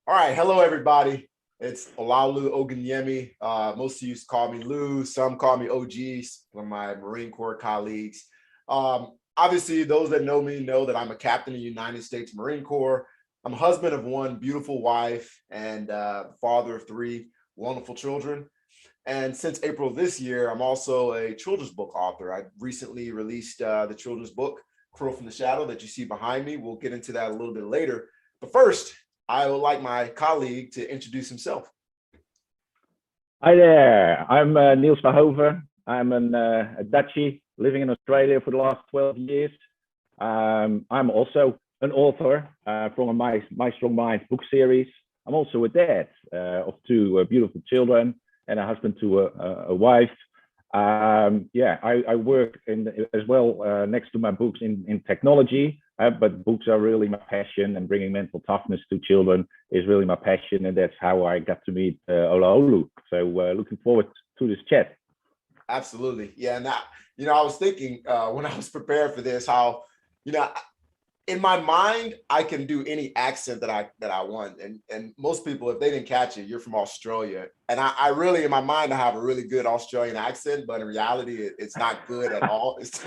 All right, hello everybody. It's Olaolu Ogunyemi. Most of you call me Lou. Some call me OGs, one of my Marine Corps colleagues. Obviously, those that know me know that I'm a captain of the United States Marine Corps. I'm a husband of one beautiful wife and father of three wonderful children. And since April of this year, I'm also a children's book author. I recently released the children's book, Crow from the Shadow, that you see behind me. We'll get into that a little bit later. But first, I would like my colleague to introduce himself. Hi there, I'm Niels Van Hove. I'm a Dutchie living in Australia for the last 12 years. I'm also an author from My Strong Mind book series. I'm also a dad of two beautiful children and a husband to a wife. I work as well next to my books in technology, but books are really my passion, and bringing mental toughness to children is really my passion, and that's how I got to meet Ola Olu. So looking forward to this chat. Absolutely, yeah. And I was thinking when I was prepared for this, how in my mind, I can do any accent that I want. And most people, if they didn't catch it, you're from Australia. And I really, in my mind, I have a really good Australian accent, but in reality, it's not good at all. It's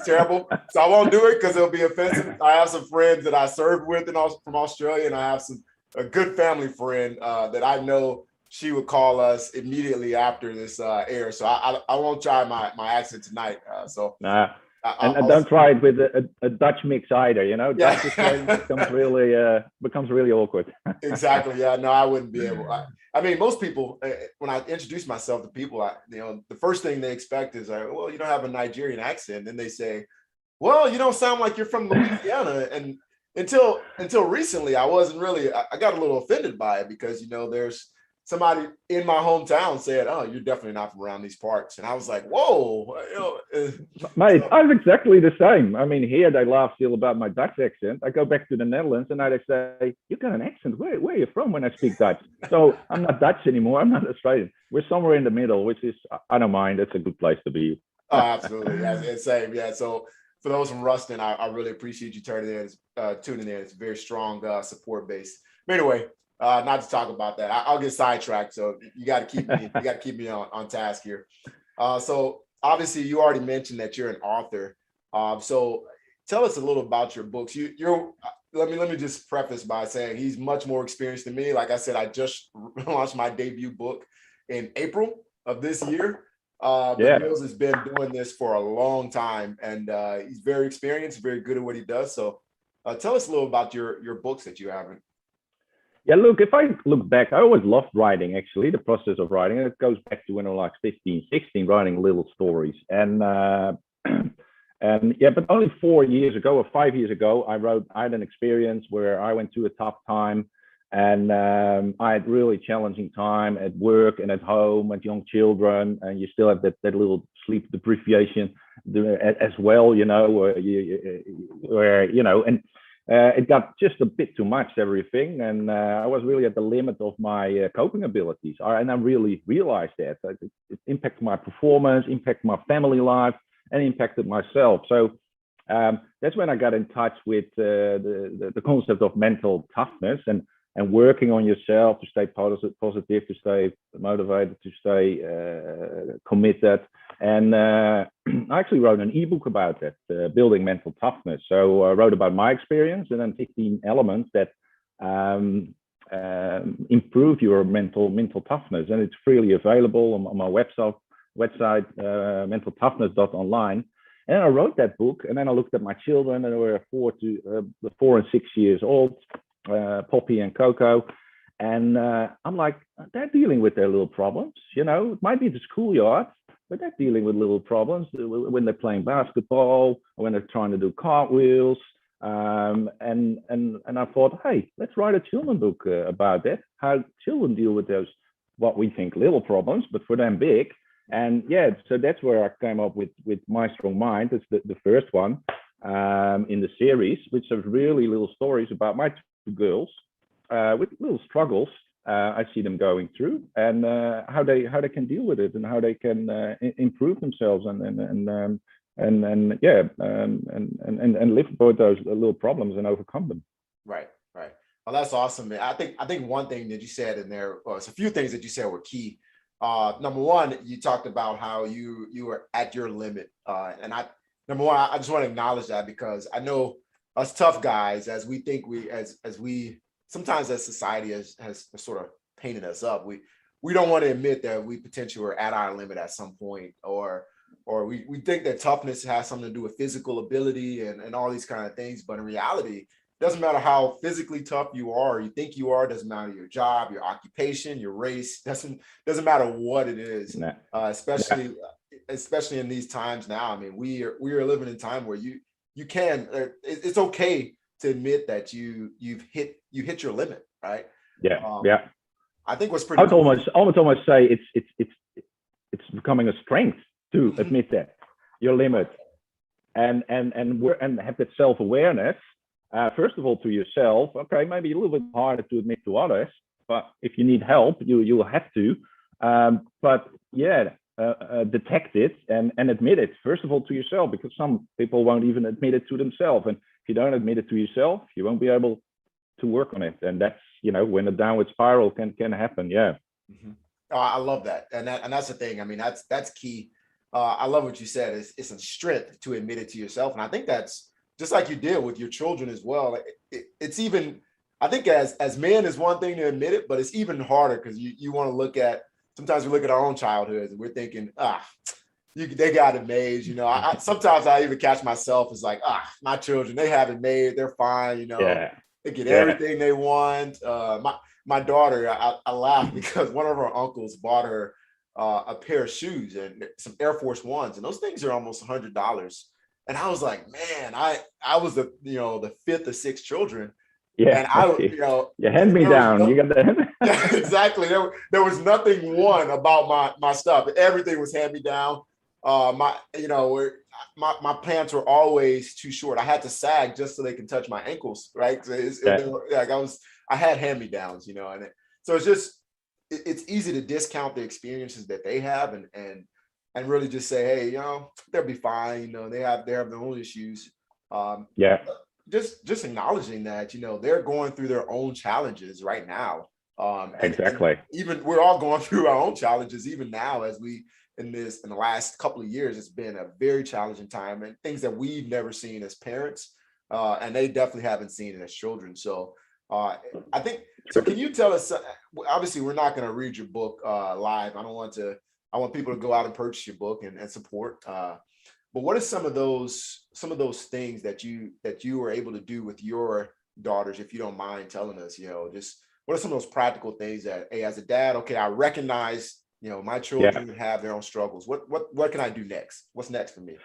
terrible. So I won't do it because it'll be offensive. I have some friends that I served with from Australia, and I have a good family friend that I know she would call us immediately after this air. So I won't try my accent tonight. Nah. And don't try it with a Dutch mix either, yeah. Dutch becomes really awkward. Exactly. Yeah. No, I wouldn't be able. I mean, most people, when I introduce myself to people, the first thing they expect is, well, you don't have a Nigerian accent. And they say, well, you don't sound like you're from Louisiana. And until recently, I wasn't really. I got a little offended by it because there's somebody in my hometown said, "Oh, you're definitely not from around these parts," and I was like, "Whoa, mate, I'm exactly the same. I mean, here they laugh still about my Dutch accent. I go back to the Netherlands and now they say, "You got an accent. Where are you from?" When I speak Dutch, so I'm not Dutch anymore. I'm not Australian. We're somewhere in the middle, which is I don't mind. It's a good place to be. Oh, absolutely, yeah, same, yeah. So for those from Ruston, I really appreciate you tuning in. It's a very strong support base. But anyway. Not to talk about that. I'll get sidetracked. So you got to keep me on task here. So obviously, you already mentioned that you're an author. So tell us a little about your books. Let me just preface by saying he's much more experienced than me. Like I said, I just launched my debut book in April of this year. But Niels has been doing this for a long time, and he's very experienced, very good at what he does. So tell us a little about your books that you have. Yeah, look, if I look back, I always loved writing, actually, the process of writing. It goes back to when I was like 15, 16, writing little stories. And but only 4 years ago or 5 years ago, I had an experience where I went through a tough time, and I had really challenging time at work and at home with young children, and you still have that little sleep deprivation as well, it got just a bit too much, everything. And I was really at the limit of my coping abilities. And I really realized that it impacted my performance, impacted my family life, and impacted myself. So that's when I got in touch with the concept of mental toughness and working on yourself to stay positive, to stay motivated, to stay committed. And I actually wrote an ebook about that, building mental toughness. So I wrote about my experience and then 15 elements that improve your mental toughness. And it's freely available on my website, mentaltoughness.online. And then I wrote that book, and then I looked at my children, and they were 4 and 6 years old, Poppy and Coco. And I'm like, they're dealing with their little problems. It might be the schoolyard, but they're dealing with little problems when they're playing basketball or when they're trying to do cartwheels. And I thought, hey, let's write a children's book about that, how children deal with those, what we think little problems, but for them big. And yeah, so that's where I came up with My Strong Mind. It's the first one in the series, which are really little stories about my two girls with little struggles I see them going through, and how they can deal with it, and how they can improve themselves, and live with those little problems and overcome them. Right. Oh, that's awesome, man. I think one thing that you said in there, or it's a few things that you said were key. Number one, you talked about how you were at your limit, and number one, I just want to acknowledge that because I know us tough guys, as we think as we sometimes as society has sort of painted us up, we don't want to admit that we potentially were at our limit at some point, or we think that toughness has something to do with physical ability and all these kind of things, but in reality doesn't matter how physically tough you are, or you think you are, doesn't matter your job, your occupation, your race, doesn't matter what it is, Nah. especially in these times now. I mean, we are living in time where you can it's okay to admit that you've hit your limit, right? Yeah, Um, yeah. I think what's I pretty would cool. almost say it's becoming a strength to admit that your limit and have that self-awareness. First of all, to yourself. Okay, maybe a little bit harder to admit to others, but if you need help, you will have to. But yeah, detect it and admit it. First of all, to yourself, because some people won't even admit it to themselves, and if you don't admit it to yourself, you won't be able to work on it, and that's when a downward spiral can happen. Yeah. Mhm. I love that, and that's the thing. I mean, that's key. I love what you said. It's a strength to admit it to yourself, and I think that's just like you did with your children as well. It's even, I think, as men is one thing to admit it, but it's even harder because you want to look at. Sometimes we look at our own childhoods and we're thinking, they got it made. Sometimes I even catch myself as like, my children, they have it made. They're fine. Yeah. They get Yeah. everything they want. My daughter, I laugh because one of her uncles bought her a pair of shoes and some Air Force Ones, and those things are almost $100. And I was like, man, I was the fifth of six children, Yeah. and I you hand me there was down. You got that? yeah, exactly. There was nothing one about my stuff. Everything was hand me down. My pants were always too short. I had to sag just so they can touch my ankles, right? So like I had hand me downs, so it's just it's easy to discount the experiences that they have and really just say, hey, they'll be fine. They have their own issues. Yeah. Just acknowledging that they're going through their own challenges right now, Exactly. and even we're all going through our own challenges even now as we in the last couple of years. It's been a very challenging time and things that we've never seen as parents, and they definitely haven't seen it as children. So I think so. Can you tell us, obviously we're not going to read your book live. I want people to go out and purchase your book and support, but what are some of those things that you were able to do with your daughters, if you don't mind telling us, just what are some of those practical things that, hey, as a dad, okay, I recognize, my children have their own struggles. What can I do next? What's next for me?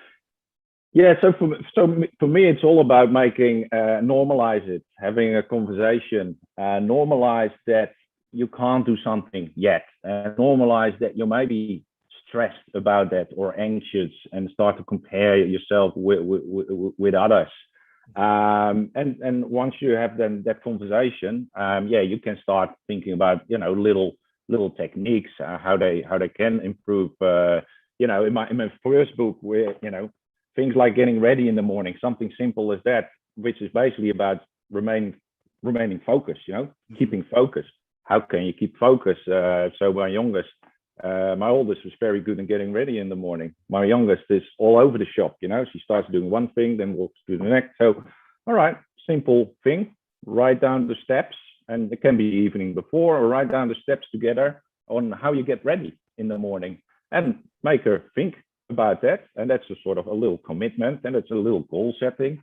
Yeah, so for me, it's all about making normalize it, having a conversation, normalize that you can't do something yet, normalize that you may be stressed about that or anxious, and start to compare yourself with others. And once you have then that conversation, you can start thinking about little techniques, how they can improve. In my first book, where things like getting ready in the morning, something simple as that, which is basically about remaining focused. Keeping focus. How can you keep focus? So my oldest was very good in getting ready in the morning. My youngest is all over the shop. She starts doing one thing, then walks to the next. So, all right, simple thing. Write down the steps, and it can be evening before, or write down the steps together on how you get ready in the morning, and make her think about that. And that's a sort of a little commitment, and it's a little goal setting,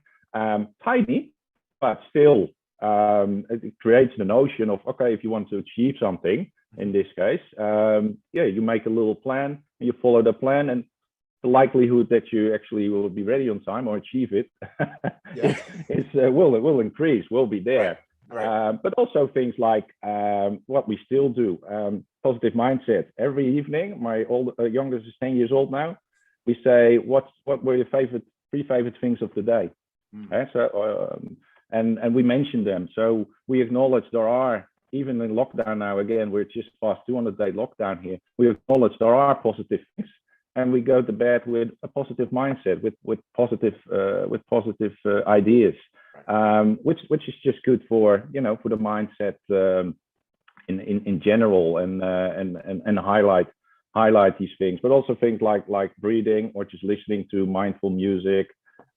tiny, but still. It creates the notion of, okay, if you want to achieve something, in this case, you make a little plan, and you follow the plan, and the likelihood that you actually will be ready on time or achieve it will increase, will be there. Right. But also things like what we still do, positive mindset. Every evening, my youngest is 10 years old now, we say, what were your three favorite things of the day? And we mention them. So we acknowledge there are, even in lockdown now, again, we're just past 200-day lockdown here. We acknowledge there are positive things, and we go to bed with a positive mindset, with positive ideas. which is just good for, for the mindset in general, and highlight these things, but also things like breathing, or just listening to mindful music,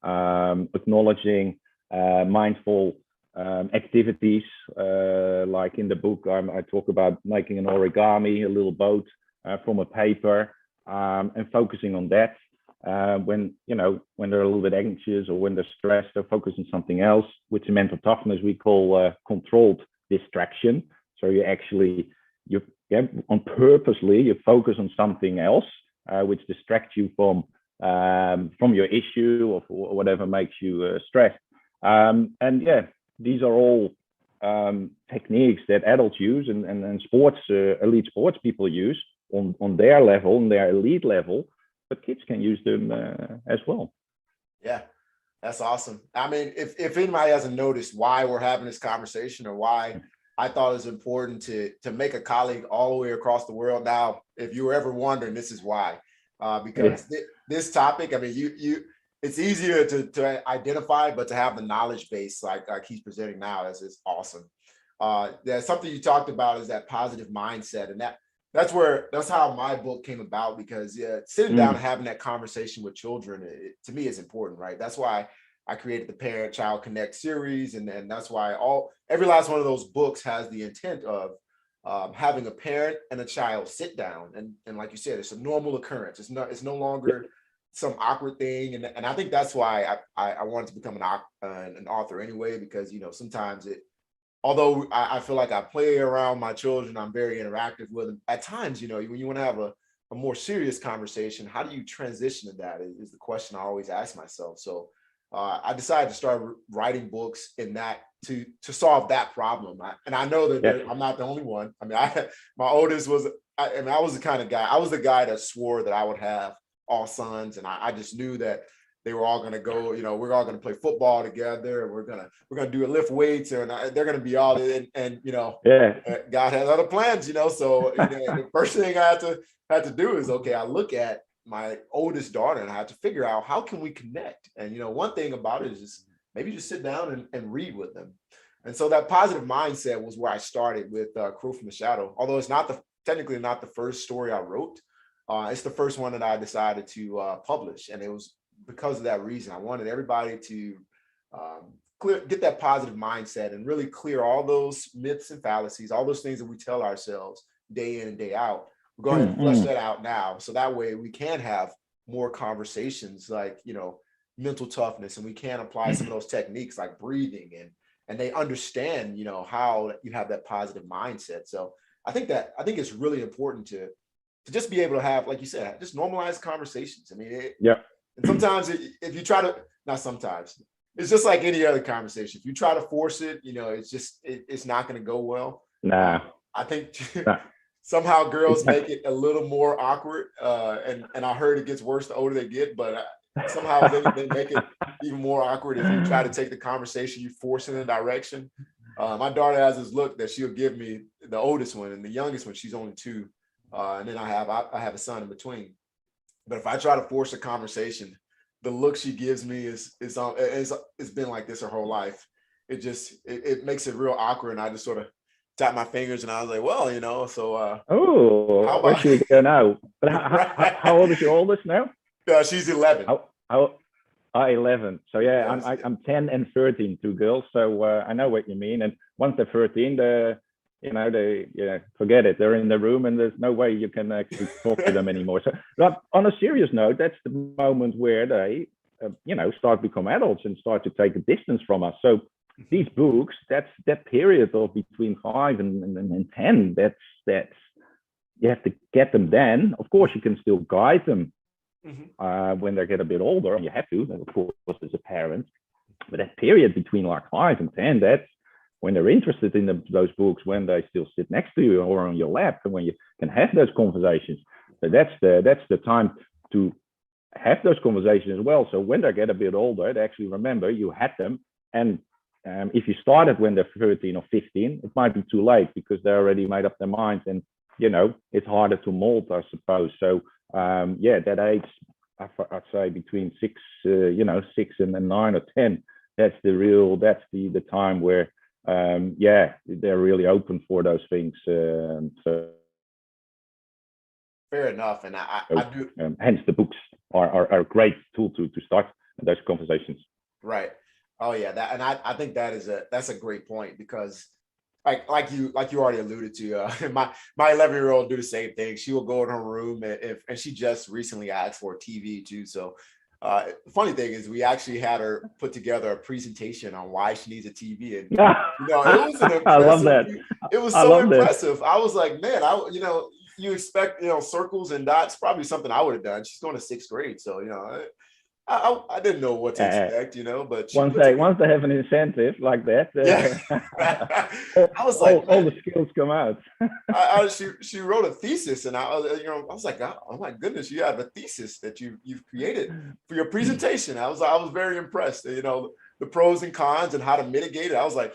acknowledging mindful activities. Like in the book, I talk about making an origami, a little boat from a paper, and focusing on that. When they're a little bit anxious or when they're stressed, they're focused on something else, which in mental toughness we call controlled distraction. So on purposely you focus on something else, which distracts you from your issue or whatever makes you stressed. These are all techniques that adults use and sports, elite sports people use on their level, on their elite level, but kids can use them as well. Yeah, that's awesome. I mean, if anybody hasn't noticed why we're having this conversation, or why I thought it was important to make a colleague all the way across the world. Now, if you were ever wondering, this is why, because this topic, I mean, it's easier to identify, but to have the knowledge base like he's presenting now is awesome. There's something you talked about is that positive mindset, and that's how my book came about, because sitting down and having that conversation with children, to me, is important, right? That's why I created the Parent Child Connect series, and that's why every last one of those books has the intent of having a parent and a child sit down, and like you said, it's a normal occurrence. It's no longer some awkward thing, and I think that's why I wanted to become an author anyway, because sometimes although I feel like I play around my children, I'm very interactive with them. At times, when you want to have a more serious conversation, how do you transition to that is the question I always ask myself. So I decided to start writing books in that to solve that problem. And I know that I'm not the only one. I mean, my oldest was, I was the kind of guy, I was the guy that swore that I would have all sons, and I just knew that they were all going to go, we're all going to play football together, and we're going to do lift weights, and they're going to be all in, and God has other plans, so the first thing I had to do is, okay, I look at my oldest daughter and I had to figure out, how can we connect? And one thing about it is just sit down and read with them. And so that positive mindset was where I started with Crow from the Shadow, although it's technically not the first story I wrote. It's the first one that I decided to publish, and it was because of that reason. I wanted everybody to get that positive mindset and really clear all those myths and fallacies, all those things that we tell ourselves day in and day out. We're going to flesh that out now, so that way we can have more conversations like mental toughness, and we can apply some of those techniques like breathing, and they understand how you have that positive mindset. So I think it's really important to just be able to have, like you said, just normalize conversations. I mean, and sometimes if you try to, not sometimes, it's just like any other conversation. If you try to force it, it's not going to go well. Nah. I think somehow girls make it a little more awkward. And I heard it gets worse the older they get, but somehow they make it even more awkward if you try to take the conversation, you force it in a direction. My daughter has this look that she'll give me, the oldest one, and the youngest one, she's only 2. And then I have a son in between. But if I try to force a conversation, the look she gives me is it's been like this her whole life. It makes it real awkward, and I just sort of tap my fingers, and I was like, well, so where should we go now? But how old is your oldest now? She's 11. 11. So I'm 10 and 13, 2 girls. So I know what you mean. And once they're 13, forget it. They're in the room, and there's no way you can actually talk to them anymore. So, but on a serious note, that's the moment where they, start to become adults and start to take a distance from us. So these books, that's that period of between 5 and 10. That's you have to get them then. Of course, you can still guide them when they get a bit older, and you have to, of course, as a parent. But that period between like 5 and 10, that's when they're interested in those books, when they still sit next to you or on your lap, and when you can have those conversations. So that's the time to have those conversations as well. So when they get a bit older, they actually remember you had them. And if you started when they're 13 or 15, it might be too late because they already made up their minds, and it's harder to mold, I suppose. So that age, I'd say between 6 and 9 or 10. that's the time where they're really open for those things. So Fair enough. And I do. hence the books are a great tool to start those conversations. Right. Oh yeah. That, and I think that's a great point, because like you already alluded to, my 11-year-old do the same thing. She will go in her room, and she just recently asked for a TV too. So the funny thing is, we actually had her put together a presentation on why she needs a TV, and it was an impressive. I love that. It was I so love impressive. That. I was like, man, you expect circles and dots, probably something I would have done. She's going to 6th grade, so I didn't know what to expect, but once they have an incentive like that, I was like, all the skills come out. She wrote a thesis, and I was like, oh my goodness, you have a thesis that you've created for your presentation. I was very impressed. The pros and cons and how to mitigate it. I was like,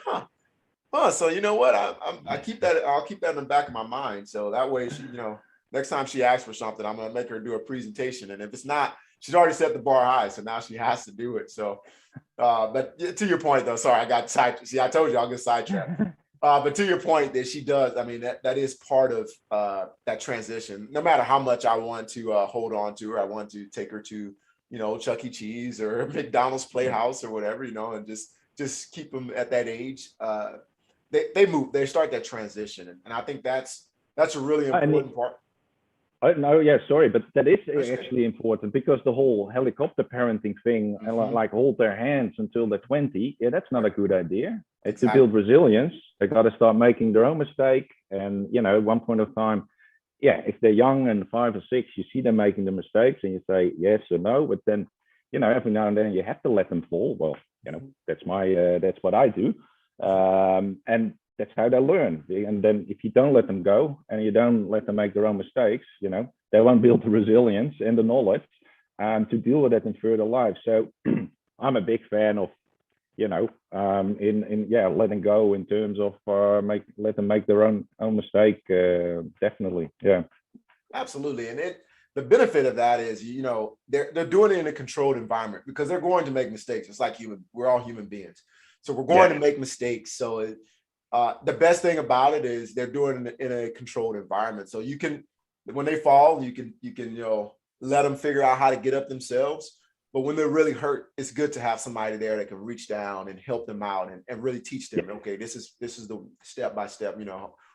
so you know what? I'll keep that in the back of my mind. So that way, she, next time she asks for something, I'm gonna make her do a presentation, and if it's not, she's already set the bar high, so now she has to do it. So, but to your point, though, sorry, I got sidetracked. See, I told you I'll get sidetracked. But to your point, that she does, I mean, that is part of that transition. No matter how much I want to hold on to her, I want to take her to, Chuck E. Cheese or McDonald's Playhouse or whatever, and just keep them at that age. They move, they start that transition, and I think that's a really important part. No, yeah, sorry, but that is actually important, because the whole helicopter parenting thing, like hold their hands until they're 20, that's not a good idea. Exactly. To build resilience, they got to start making their own mistake. And, at one point of time, if they're young and 5 or 6, you see them making the mistakes and you say yes or no, but then, every now and then you have to let them fall. Well, that's what I do. And that's how they learn. And then if you don't let them go and you don't let them make their own mistakes, they won't build the resilience and the knowledge to deal with that in further life. So I'm a big fan of, letting go in terms of let them make their own mistake. Definitely. Yeah. Absolutely. And the benefit of that is, they're doing it in a controlled environment, because they're going to make mistakes. It's like we're all human beings. So we're going to make mistakes. So the best thing about it is they're doing it in a controlled environment. So you can, when they fall, you can let them figure out how to get up themselves. But when they're really hurt, it's good to have somebody there that can reach down and help them out and really teach them, okay, this is the step by step,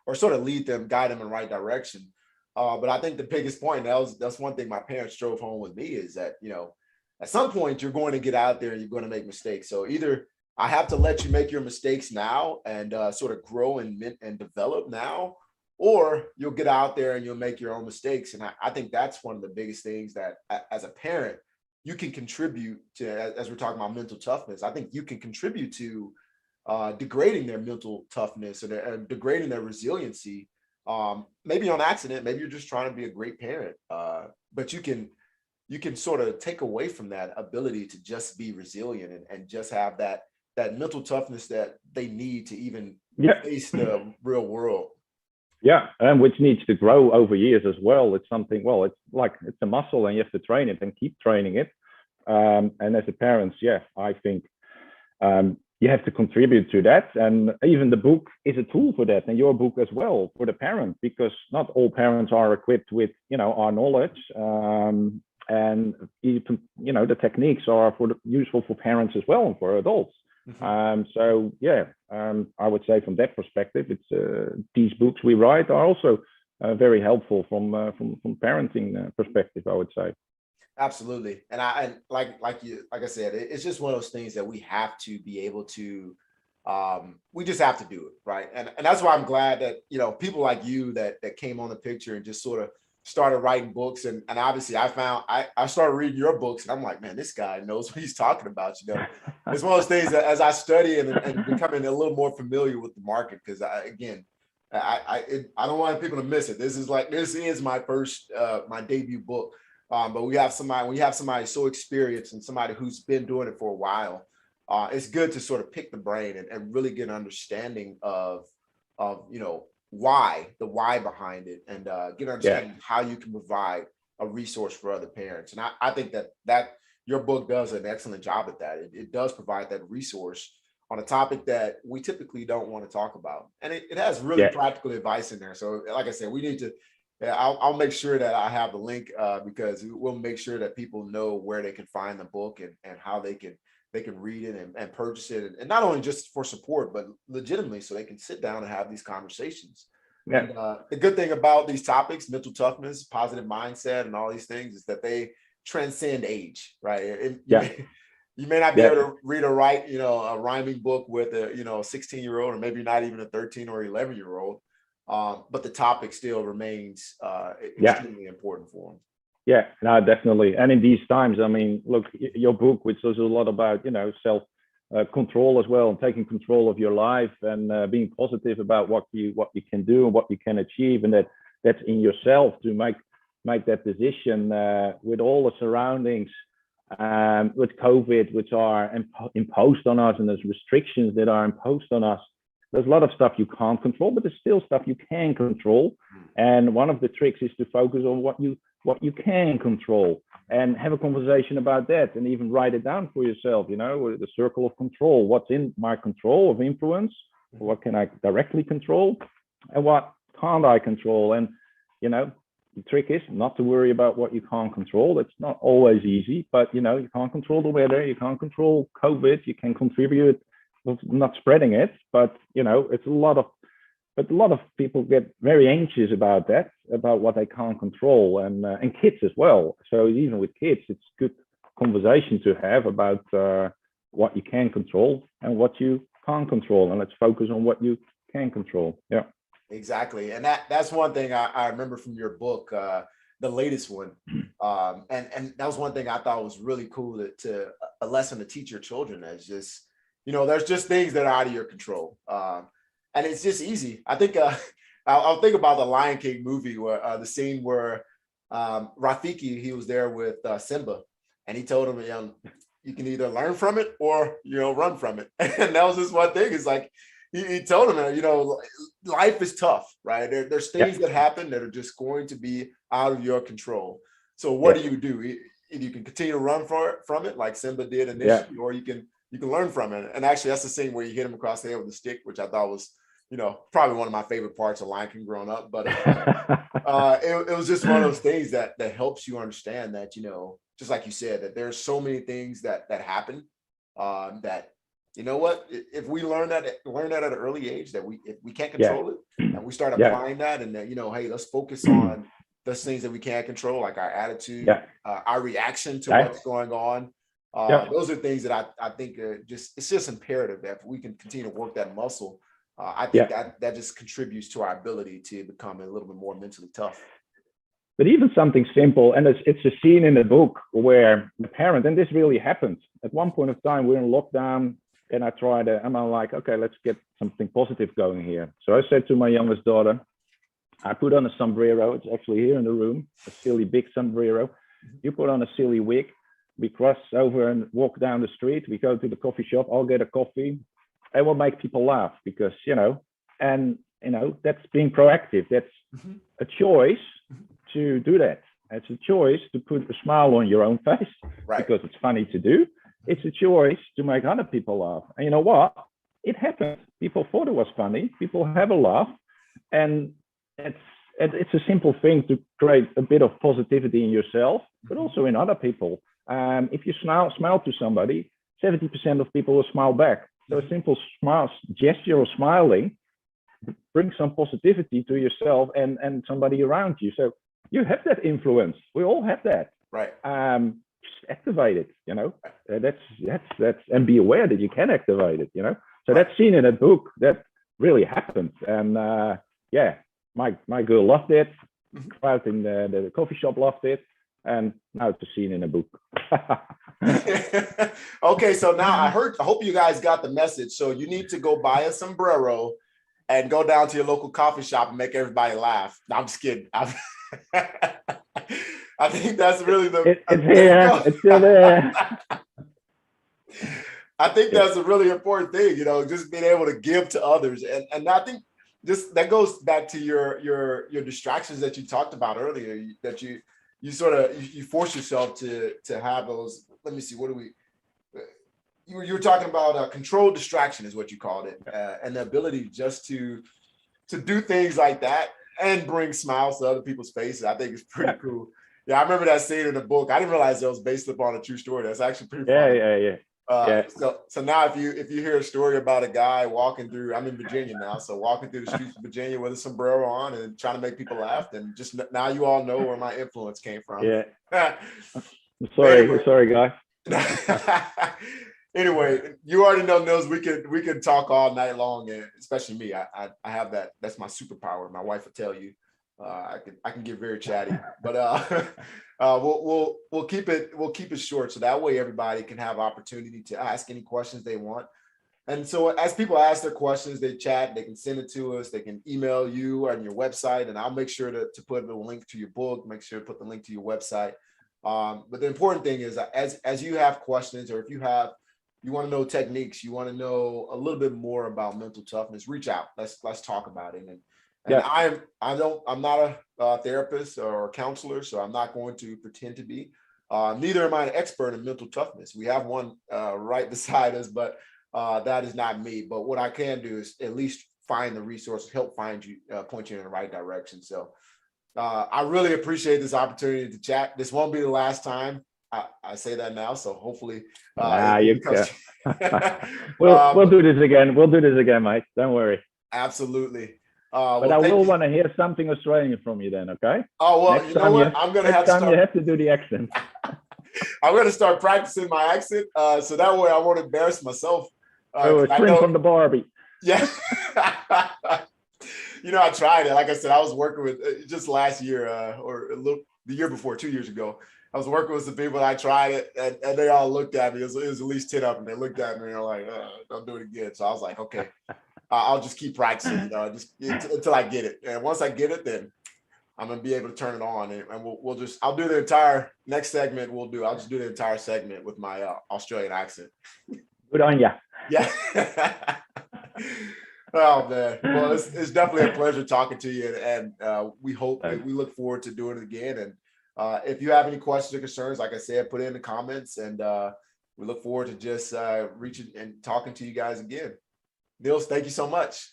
or sort of lead them, guide them in the right direction. But I think the biggest point, that's one thing my parents drove home with me, is that, at some point you're going to get out there and you're going to make mistakes. So either I have to let you make your mistakes now and sort of grow and develop now, or you'll get out there and you'll make your own mistakes. And I think that's one of the biggest things that as a parent, you can contribute to, as we're talking about mental toughness. I think you can contribute to degrading their mental toughness and degrading their resiliency, maybe on accident, maybe you're just trying to be a great parent, but you can sort of take away from that ability to just be resilient and just have that mental toughness that they need to even face the real world. Yeah, and which needs to grow over years as well. It's something, it's a muscle, and you have to train it and keep training it. And as a parent, I think you have to contribute to that. And even the book is a tool for that, and your book as well for the parent, because not all parents are equipped with, our knowledge. And even, the techniques are useful for parents as well and for adults. I would say from that perspective, it's these books we write are also very helpful from parenting perspective, I would say. Absolutely. And like I said, it's just one of those things that we have to be able to, we just have to do it. Right. And that's why I'm glad that, people like you that came on the picture and just sort of started writing books. And obviously I started reading your books, and I'm like, man, this guy knows what he's talking about. It's one of those things that as I study and becoming a little more familiar with the market, because I don't want people to miss it. This is my first, my debut book. But when you have somebody so experienced and somebody who's been doing it for a while, it's good to sort of pick the brain and really get an understanding of the why behind it, and get an understanding how you can provide a resource for other parents. And I think that your book does an excellent job at that. It does provide that resource on a topic that we typically don't want to talk about. And it has really Yeah. practical advice in there. So like I said, we need to, I'll make sure that I have the link because we'll make sure that people know where they can find the book and how they can read it and purchase it. And not only just for support, but legitimately so they can sit down and have these conversations. Yeah. And the good thing about these topics, mental toughness, positive mindset, and all these things is that they transcend age, right? You may not be able to read or write, a rhyming book with a, 16-year-old or maybe not even a 13 or 11-year-old. But the topic still remains extremely important for them. Yeah, no, definitely. And in these times, I mean, look, your book, which is a lot about, self control as well, and taking control of your life and being positive about what you can do and what you can achieve, and that's in yourself to make that decision with all the surroundings, with COVID, which are imposed on us, and there's restrictions that are imposed on us. There's a lot of stuff you can't control, but there's still stuff you can control. And one of the tricks is to focus on what you can control and have a conversation about that, and even write it down for yourself, the circle of control. What's in my control of influence? What can I directly control? And what can't I control? And, the trick is not to worry about what you can't control. That's not always easy, but, you can't control the weather. You can't control COVID. You can contribute not spreading it, but, it's a lot of people get very anxious about that, about what they can't control, and kids as well. So even with kids, it's good conversation to have about what you can control and what you can't control, and let's focus on what you can control. Yeah, exactly. And that's one thing I remember from your book, the latest one, and that was one thing I thought was really cool to a lesson to teach your children. As just, there's just things that are out of your control. And it's just easy. I think I'll think about the Lion King movie where the scene where Rafiki, he was there with Simba, and he told him, you can either learn from it or, run from it. And that was just one thing. It's like, he told him, life is tough, right? There's things that happen that are just going to be out of your control. So what do? You can continue to run from it like Simba did initially, or you can learn from it. And actually, that's the scene where you hit him across the head with a stick, which I thought was, probably one of my favorite parts of Lion King growing up. But it was just one of those things that helps you understand that, just like you said, that there's so many things that happen that, if we learn that at an early age, that if we can't control it, and we start applying that, and that, hey, let's focus on those things that we can't control, like our attitude, our reaction to what's going on. Those are things that I think it's just imperative that if we can continue to work that muscle, I think that just contributes to our ability to become a little bit more mentally tough. But even something simple, and it's a scene in the book where the parent, and this really happens, at one point of time, we're in lockdown, and I'm like, okay, let's get something positive going here. So I said to my youngest daughter, I put on a sombrero. It's actually here in the room, a silly big sombrero. You put on a silly wig. We cross over and walk down the street. We go to the coffee shop. I'll get a coffee. I will make people laugh because, that's being proactive. That's a choice to do that. It's a choice to put a smile on your own face because it's funny to do. It's a choice to make other people laugh. And you know what? It happened. People thought it was funny. People have a laugh. And it's a simple thing to create a bit of positivity in yourself, but also in other people. If you smile to somebody, 70% of people will smile back. So a simple gesture of smiling brings some positivity to yourself and somebody around you. So you have that influence. We all have that. Right. Just activate it. That's and be aware that you can activate it. So that's seen in a book that really happened. And my girl loved it. Crowd in the coffee shop loved it. And now it's a scene in a book. Okay, so now I hope you guys got the message. So you need to go buy a sombrero and go down to your local coffee shop and make everybody laugh. No, I'm just kidding. I think that's really it's here. It's still there. I think that's a really important thing, just being able to give to others. And I think that goes back to your distractions that you talked about earlier, that you you sort of, you force yourself to have those, let me see, what do we, you were talking about controlled distraction is what you called it. And the ability just to do things like that and bring smiles to other people's faces, I think is pretty cool. Yeah, I remember that scene in the book. I didn't realize it was based upon a true story. That's actually pretty funny. So now if you hear a story about a guy walking through, I'm in Virginia now, so walking through the streets of Virginia with a sombrero on and trying to make people laugh, and just now you all know where my influence came from. Yeah. Sorry, guy. Anyway, you already know, Niels, we can talk all night long, and especially me. I have that. That's my superpower. My wife will tell you. I can get very chatty, but we'll keep it short, so that way everybody can have opportunity to ask any questions they want. And so as people ask their questions, they chat, they can send it to us, they can email you on your website, and I'll make sure to put the link to your book, make sure to put the link to your website. But the important thing is as you have questions, or if you want to know techniques, you want to know a little bit more about mental toughness, reach out. Let's talk about it. And I'm not a therapist or a counselor, so I'm not going to pretend to be. Neither am I an expert in mental toughness. We have one right beside us, but that is not me. But what I can do is at least find the resources, help find you, point you in the right direction. So I really appreciate this opportunity to chat. This won't be the last time. I say that now, so hopefully we'll do this again. We'll do this again, mate. Don't worry. Absolutely. But I will want to hear something Australian from you then, okay? Oh, well, you know what? I'm going to have to start. You have to do the accent. I'm going to start practicing my accent, so that way I won't embarrass myself. Shrimp from the Barbie. Yeah. I tried it. Like I said, I was working with just last year the year before, 2 years ago. I was working with some people, and I tried it, and they all looked at me. It was at least 10 of them. They looked at me, and they're like, don't do it again. So I was like, okay. I'll just keep practicing, just until I get it. And once I get it, then I'm gonna be able to turn it on, and I'll do the entire next segment. I'll just do the entire segment with my Australian accent. Good on ya. Yeah. Oh man, well, it's definitely a pleasure talking to you, and we look forward to doing it again. And if you have any questions or concerns, like I said, put it in the comments, and we look forward to just reaching and talking to you guys again. Niels, thank you so much.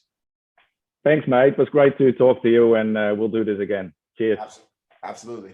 Thanks, mate. It was great to talk to you, and we'll do this again. Cheers. Absolutely.